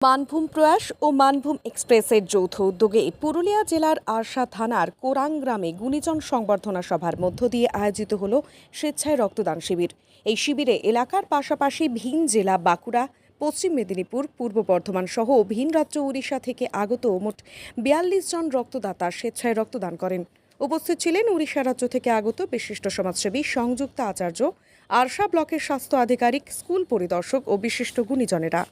মানভূম প্রয়াস ও মানভূম এক্সপ্রেসের যৌথ উদ্যোগে পুরুলিয়া জেলার আরশা থানার কোরাং গ্রামে গুণীজন সংবর্ধনা সভার মধ্য দিয়ে আয়োজিত হল স্বেচ্ছায় রক্তদান শিবির। এই শিবিরে এলাকার পাশাপাশি ভিন জেলা বাঁকুড়া, পশ্চিম মেদিনীপুর, পূর্ব বর্ধমান সহ ভিন রাজ্য উড়িষ্যা থেকে আগত মোট ৪২ জন রক্তদাতা স্বেচ্ছায় রক্তদান করেন। উপস্থিত ছিলেন উড়িষ্যা রাজ্য থেকে আগত বিশিষ্ট সমাজসেবী সংযুক্তা আচার্য, আরশা ব্লকের স্বাস্থ্য আধিকারিক, স্কুল পরিদর্শক ও বিশিষ্ট গুণীজনেরা।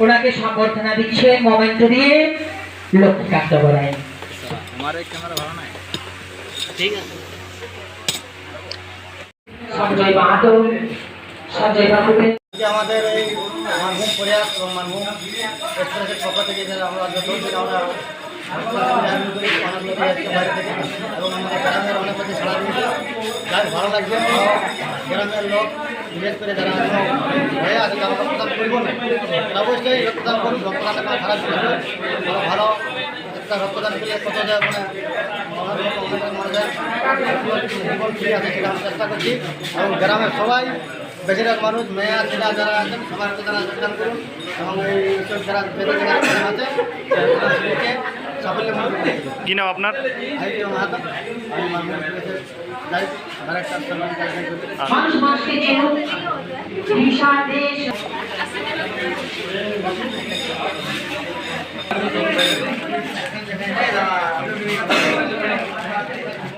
ওনাকে সম্বর্ধনা দিচ্ছে মোমেন্ট দিয়ে লক্ষ্মীকান্ত বরাই। আমার এই ক্যামেরা ভালো নাই, ঠিক আছে। সঞ্জয় মাহাতো, সঞ্জয় বাবুকে আমাদের এই মানভূম প্রয়াস এবং মানভূম এক্সপ্রেসের পক্ষ থেকে আমরা যত আমরা বাইরে থেকে এবং আমাদের গ্রামের অনেক কিছু সারা দিয়েছে, যার ভালো লাগছে। গ্রামের লোক বিশেষ করে যারা হয়ে আছে তারা রক্তদান করব না, অবশ্যই রক্তদান করুন। রক্তদান কোনো খারাপ ছিল ভালো একটা রক্তদান করলে কত মানে জীবন ফিরে আছে সেটা আমরা চেষ্টা করছি। এবং গ্রামের সবাই বেশিরভাগ মানুষ মেয়ে ছেলে যারা আছেন সবাই রক্তদান যোগদান করুন এবং এই যারা আছে সাফল্য কি নাম আপনার? মানুষ মানুষকে চেনুক, বিশাল দেশ